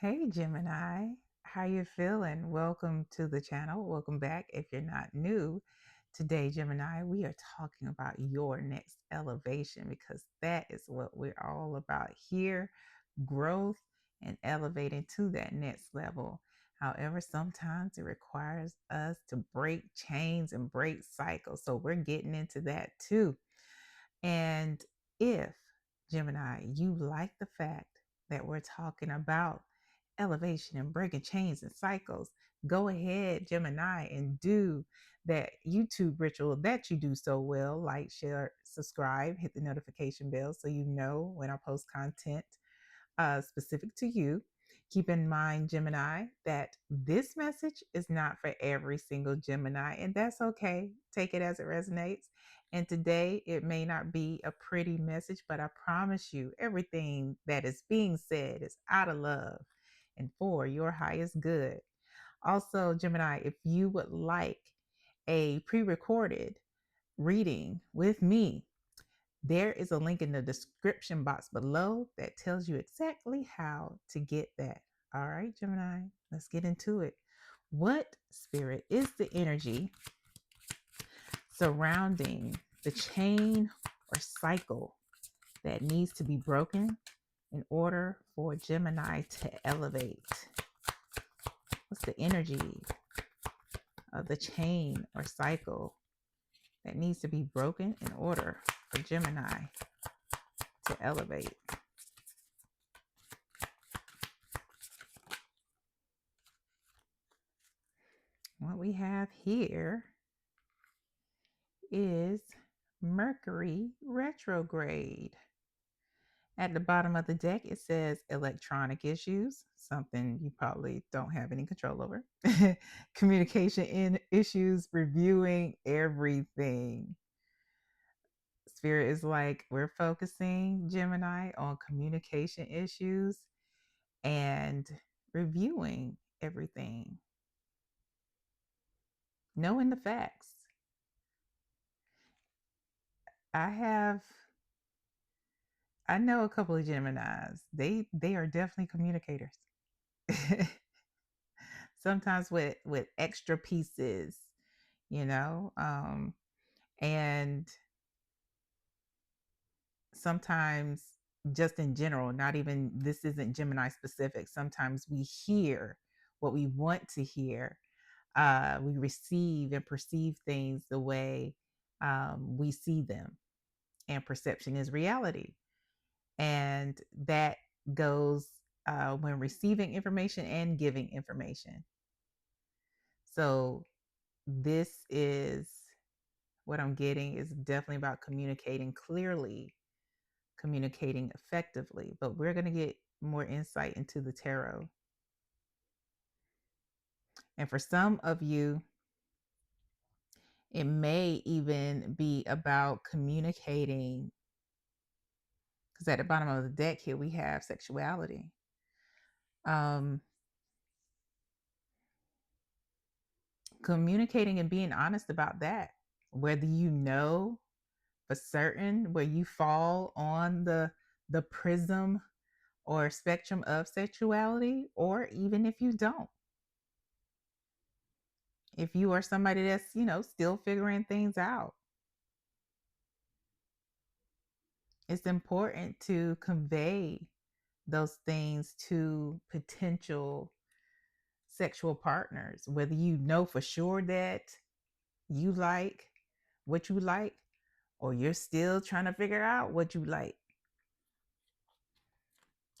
Hey Gemini, how you feeling? Welcome to the channel. Welcome back. If you're not new, today Gemini, we are talking about your next elevation because that is what we're all about here, growth and elevating to that next level. However, sometimes it requires us to break chains and break cycles. So we're getting into that too. And if Gemini, you like the fact that we're talking about elevation and breaking chains and cycles, go ahead, Gemini, and do that YouTube ritual that you do so well. Like, share, subscribe, hit the notification bell so you know when I post content specific to you. Keep in mind, Gemini, that this message is not for every single Gemini, and that's okay. Take it as it resonates. And today, it may not be a pretty message, but I promise you, everything that is being said is out of love and for your highest good. Also, Gemini, if you would like a pre recorded reading with me, there is a link in the description box below that tells you exactly how to get that. All right, Gemini, let's get into it. What spirit is the energy surrounding the chain or cycle that needs to be broken in order for Gemini to elevate? What's the energy of the chain or cycle that needs to be broken in order for Gemini to elevate? What we have here is Mercury retrograde. At the bottom of the deck, it says electronic issues, something you probably don't have any control over. Communication issues, reviewing everything. Spirit is like, we're focusing, Gemini, on communication issues and reviewing everything, knowing the facts. I know a couple of Geminis. They are definitely communicators. Sometimes with extra pieces, you know, and sometimes just in general, not even, this isn't Gemini specific. Sometimes we hear what we want to hear. We receive and perceive things the way we see them, and perception is reality. And that goes when receiving information and giving information. So this is what I'm getting is definitely about communicating clearly, communicating effectively. But we're going to get more insight into the tarot. And for some of you, it may even be about communicating, because at the bottom of the deck here we have sexuality. Communicating and being honest about that, whether you know for certain where you fall on the prism or spectrum of sexuality, or even if you don't. If you are somebody that's, still figuring things out, it's important to convey those things to potential sexual partners, whether you know for sure that you like what you like, or you're still trying to figure out what you like.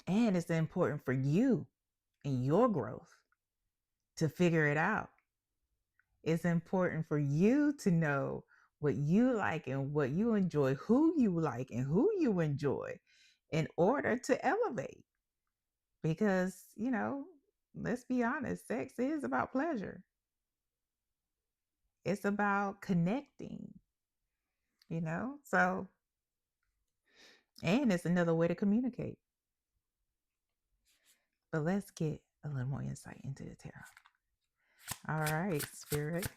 And it's important for you and your growth to figure it out. It's important for you to know what you like and what you enjoy, who you like and who you enjoy, in order to elevate. Because, let's be honest, sex is about pleasure. It's about connecting, so, and it's another way to communicate. But let's get a little more insight into the tarot. All right, Spirit.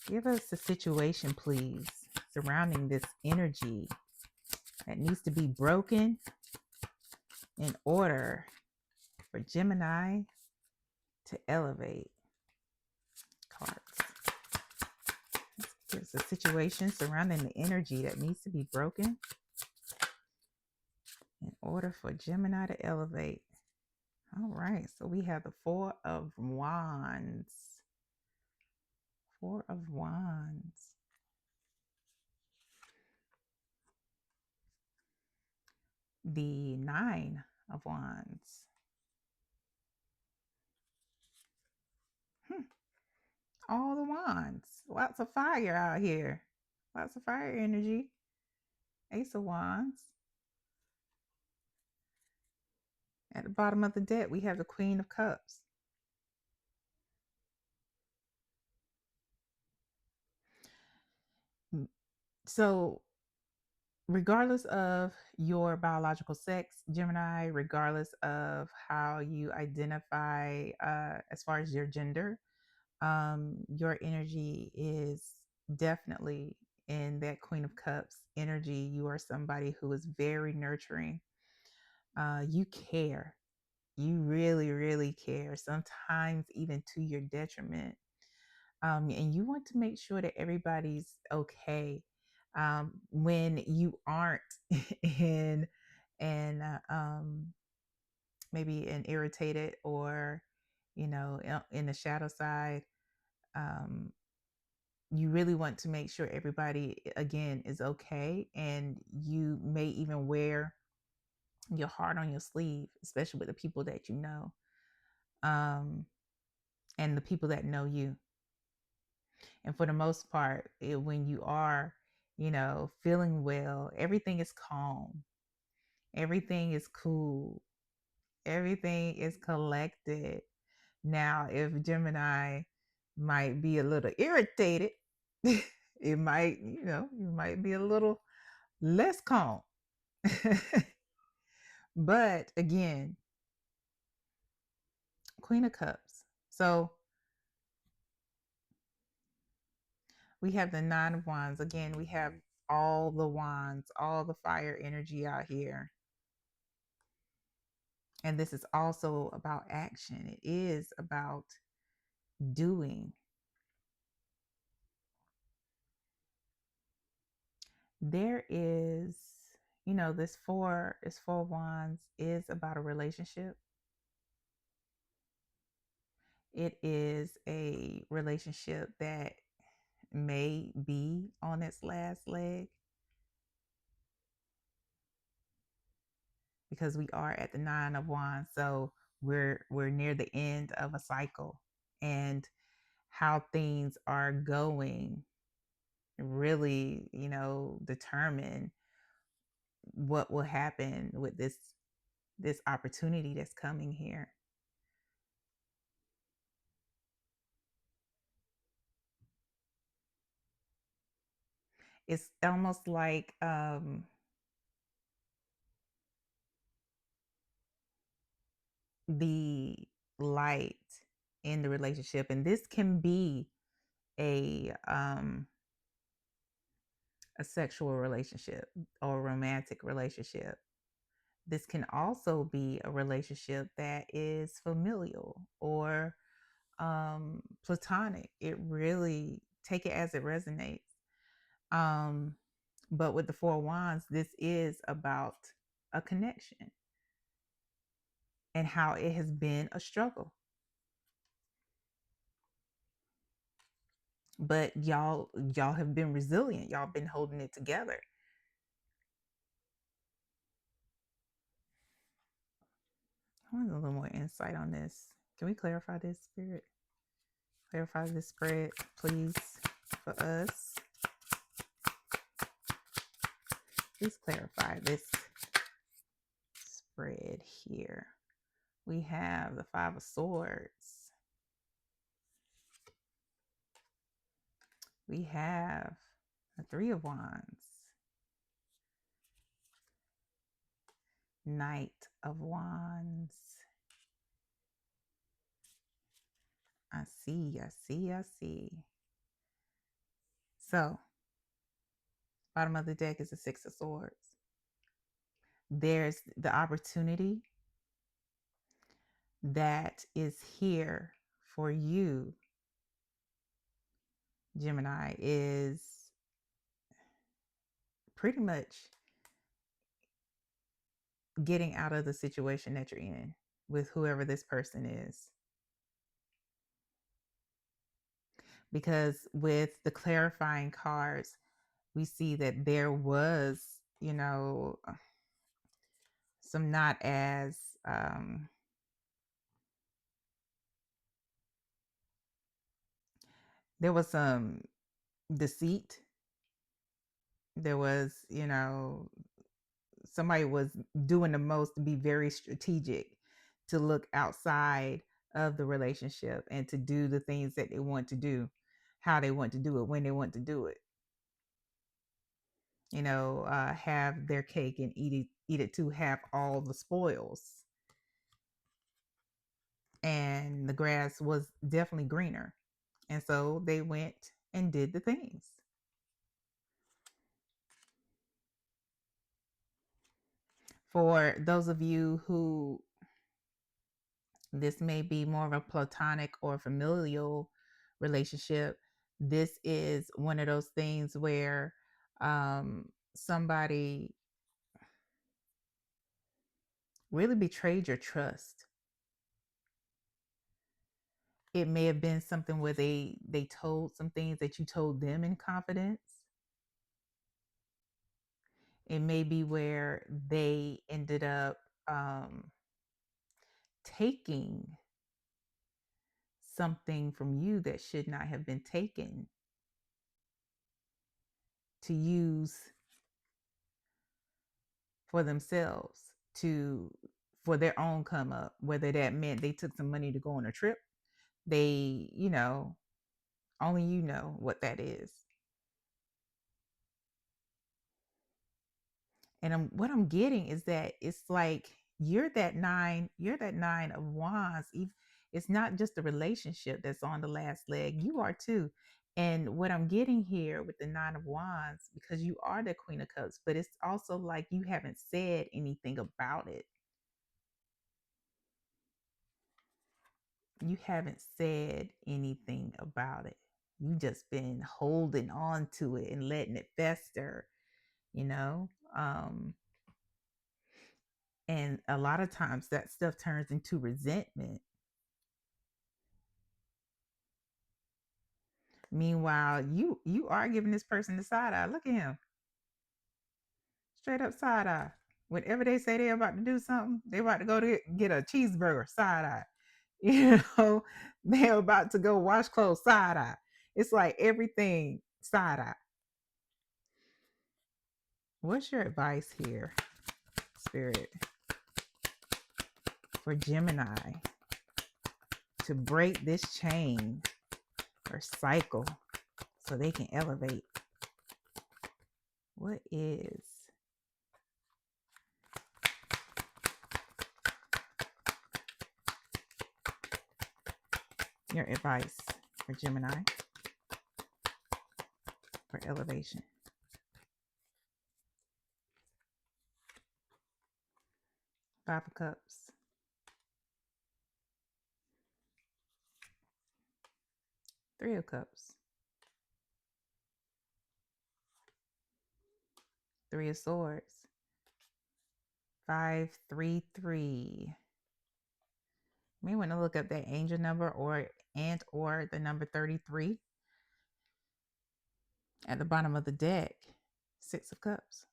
Give us a situation, please, surrounding this energy that needs to be broken in order for Gemini to elevate. Cards. There's a situation surrounding the energy that needs to be broken in order for Gemini to elevate. All right, so we have the Four of Wands. Four of Wands. The Nine of Wands. All the wands. Lots of fire out here. Lots of fire energy. Ace of Wands. At the bottom of the deck, we have the Queen of Cups. So, regardless of your biological sex, Gemini, regardless of how you identify as far as your gender, your energy is definitely in that Queen of Cups energy. You are somebody who is very nurturing. You care. You really, really care, sometimes even to your detriment. And you want to make sure that everybody's okay when you aren't in and maybe an irritated or in the shadow side. You really want to make sure everybody again is okay, and you may even wear your heart on your sleeve, especially with the people that you know, and the people that know you. And for the most part, when you are, feeling well, everything is calm, everything is cool, everything is collected. Now, if Gemini might be a little irritated, it might, you might be a little less calm. But again, Queen of Cups. So we have the Nine of Wands. Again, we have all the wands, all the fire energy out here. And this is also about action. It is about doing. There is, this four wands is about a relationship. It is a relationship that may be on its last leg, because we are at the Nine of Wands. So we're near the end of a cycle, and how things are going really, determine what will happen with this opportunity that's coming here. It's almost like the light in the relationship, and this can be a sexual relationship or a romantic relationship. This can also be a relationship that is familial or platonic. It really, take it as it resonates. But with the Four Wands, this is about a connection and how it has been a struggle. But y'all have been resilient. Y'all been holding it together. I want a little more insight on this. Can we clarify this, Spirit? Clarify this spread, please, for us. Please clarify this spread here. We have the Five of Swords. We have the Three of Wands. Knight of Wands. I see. So, bottom of the deck is the Six of Swords. There's the opportunity that is here for you, Gemini, is pretty much getting out of the situation that you're in with whoever this person is. Because with the clarifying cards, we see that there was, some not as there was some deceit. There was, somebody was doing the most to be very strategic, to look outside of the relationship and to do the things that they want to do, how they want to do it, when they want to do it. Have their cake and eat it too, have all the spoils. And the grass was definitely greener. And so they went and did the things. For those of you who this may be more of a platonic or familial relationship, this is one of those things where somebody really betrayed your trust. It may have been something where they told some things that you told them in confidence. It may be where they ended up taking something from you that should not have been taken to use for themselves, for their own come up, whether that meant they took some money to go on a trip. They, only you know what that is. And what I'm getting is that it's like you're that nine of wands. It's not just the relationship that's on the last leg, you are too. And what I'm getting here with the 9 of wands, because you are the Queen of Cups, but it's also like you haven't said anything about it. You haven't said anything about it. You just been holding on to it and letting it fester, you know? And a lot of times that stuff turns into resentment. Meanwhile, you are giving this person the side eye. Look at him. Straight up side eye. Whenever they say they're about to do something, they about to go to get a cheeseburger, side eye. They're about to go wash clothes, side eye. It's like everything side eye. What's your advice here, Spirit, for Gemini to break this chain or cycle so they can elevate? What is your advice for Gemini for elevation? Five of Cups. Three of Cups. Three of Swords. 533. You may want to look up that angel number or the number 33 at the bottom of the deck. Six of Cups.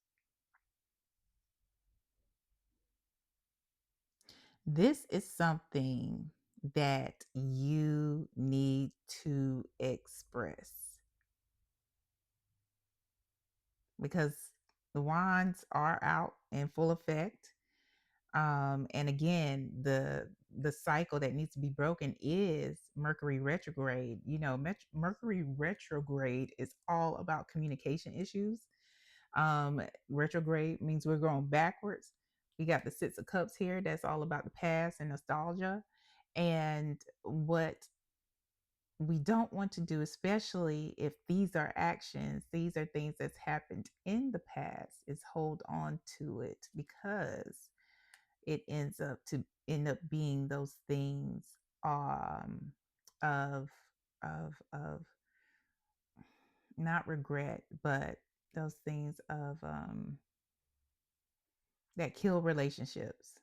This is something that you need to express, because the wands are out in full effect. And again, the cycle that needs to be broken is Mercury retrograde. Mercury retrograde is all about communication issues. Retrograde means we're going backwards. We got the Six of Cups here. That's all about the past and nostalgia. And what we don't want to do, especially if these are actions, these are things that's happened in the past, is hold on to it, because it ends up end up being those things um of of not regret, but those things of that kill relationships.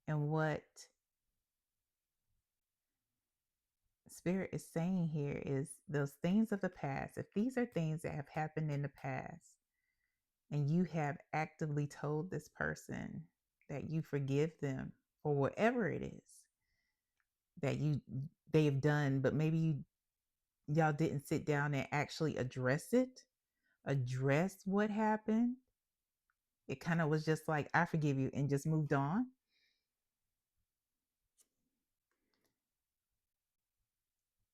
And what Spirit is saying here is those things of the past, if these are things that have happened in the past, and you have actively told this person that you forgive them for whatever it is that they have done, but maybe y'all didn't sit down and actually address what happened. It kind of was just like, I forgive you, and just moved on.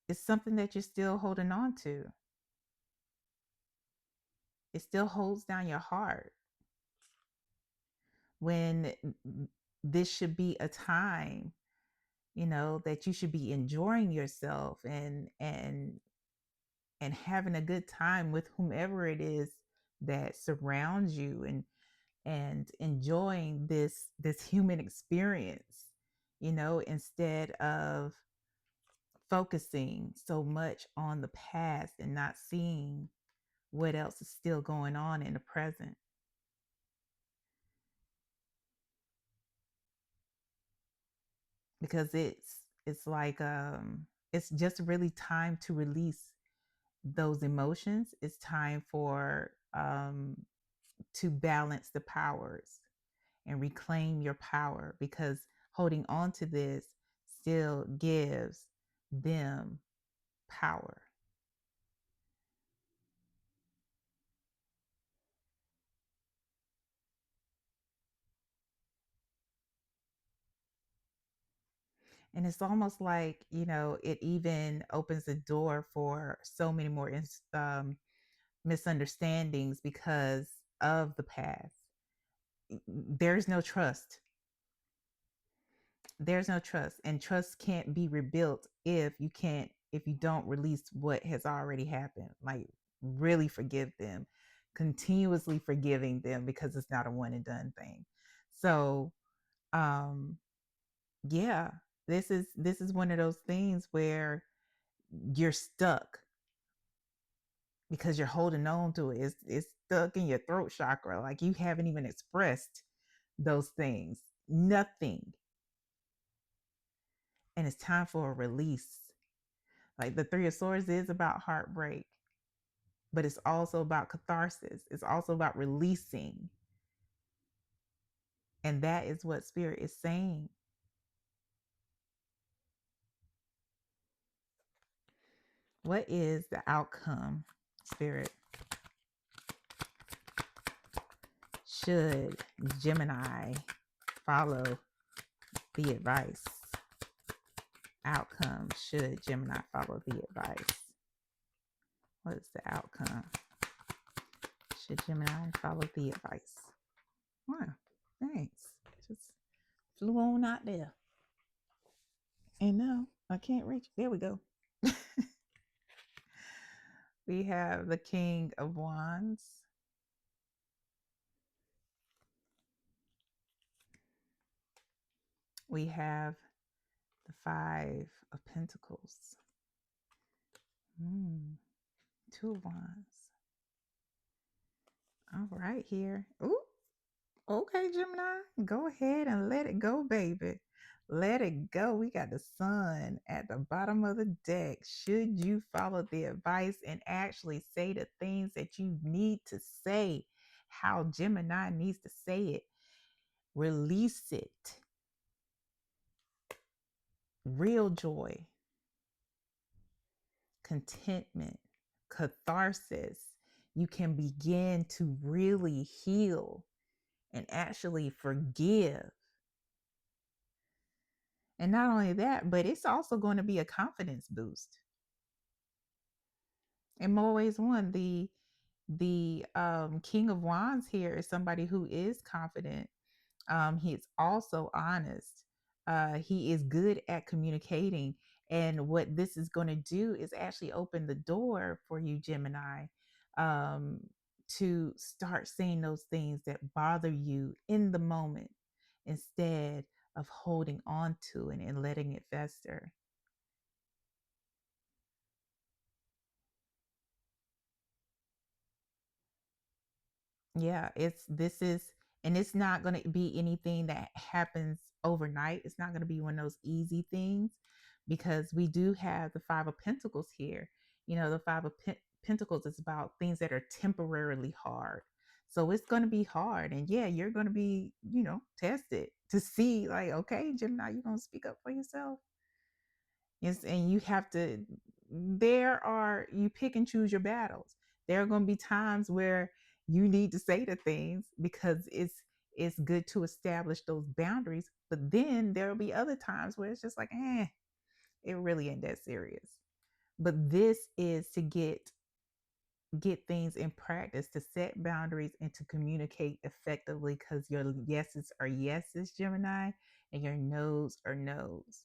It's something that you're still holding on to. It still holds down your heart when this should be a time, that you should be enjoying yourself and having a good time with whomever it is that surrounds you, and enjoying this human experience, instead of focusing so much on the past and not seeing what else is still going on in the present. Because it's like it's just really time to release those emotions. It's time for to balance the powers and reclaim your power, because holding on to this still gives them power. And it's almost like, it even opens the door for so many more misunderstandings because of the past. There's no trust. There's no trust, and trust can't be rebuilt if you don't release what has already happened. Like, really forgive them, continuously forgiving them, because it's not a one and done thing. So um yeah, this is one of those things where you're stuck because you're holding on to it. It's stuck in your throat chakra, like you haven't even expressed those things, nothing. And it's time for a release. Like the Three of Swords is about heartbreak, but it's also about catharsis. It's also about releasing. And that is what Spirit is saying. What is the outcome, Spirit? Should Gemini follow the advice? Outcome, should Gemini follow the advice? What is the outcome? Should Gemini follow the advice? Wow, thanks. Just flew on out there. And no, I can't reach. There we go. We have the King of Wands. We have the Five of Pentacles. Two of Wands. All right, here. Ooh, okay, Gemini. Go ahead and let it go, baby. Let it go. We got the Sun at the bottom of the deck. Should you follow the advice and actually say the things that you need to say, how Gemini needs to say it? Release it. Real joy, contentment, catharsis. You can begin to really heal and actually forgive. And not only that, but it's also going to be a confidence boost. In more ways, one, the King of Wands here is somebody who is confident. He's also honest. He is good at communicating. And what this is going to do is actually open the door for you, Gemini, um, to start saying those things that bother you in the moment instead of holding on to it and letting it fester. Yeah, this is, and it's not going to be anything that happens overnight. It's not going to be one of those easy things, because we do have the Five of Pentacles here. You know, the Five of Pentacles is about things that are temporarily hard. So it's going to be hard. And yeah, you're going to be, tested to see, like, okay, Gemini, you're going to speak up for yourself. Yes, and you have to, you pick and choose your battles. There are going to be times where you need to say the things because it's good to establish those boundaries, but then there'll be other times where it's just like, it really ain't that serious. But this is to get things in practice, to set boundaries and to communicate effectively, because your yeses are yeses, Gemini, and your nos are nos.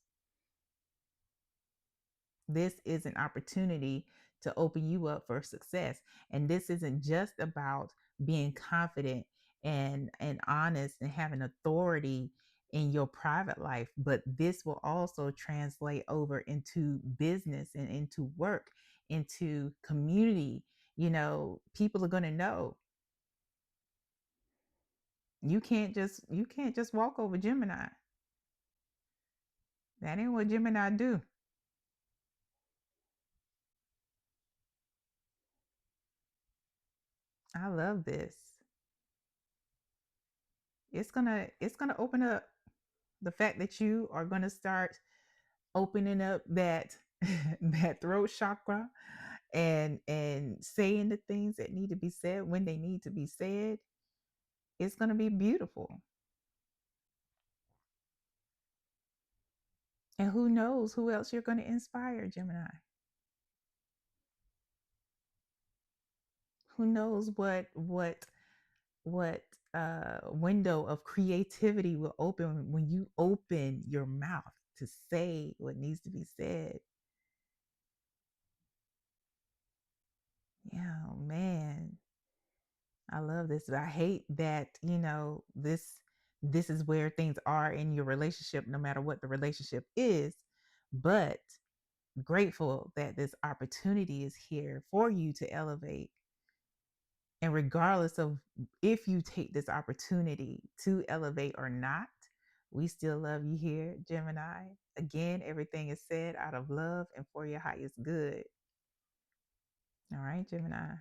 This is an opportunity to open you up for success. And this isn't just about being confident and honest and having authority in your private life, but this will also translate over into business and into work, into community. People are going to know. You can't just walk over Gemini. That ain't what Gemini do. I love this. It's gonna open up the fact that you are going to start opening up that that throat chakra, and saying the things that need to be said when they need to be said. It's going to be beautiful. And who knows who else you're going to inspire, Gemini. Who knows what window of creativity will open when you open your mouth to say what needs to be said. Yeah, man. I love this. I hate that, this is where things are in your relationship, no matter what the relationship is. But grateful that this opportunity is here for you to elevate. And regardless of if you take this opportunity to elevate or not, we still love you here, Gemini. Again, everything is said out of love and for your highest good. All right, Gemini.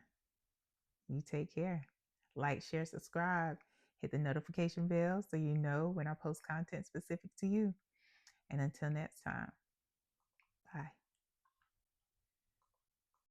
You take care. Like, share, subscribe, hit the notification bell so you know when I post content specific to you. And until next time.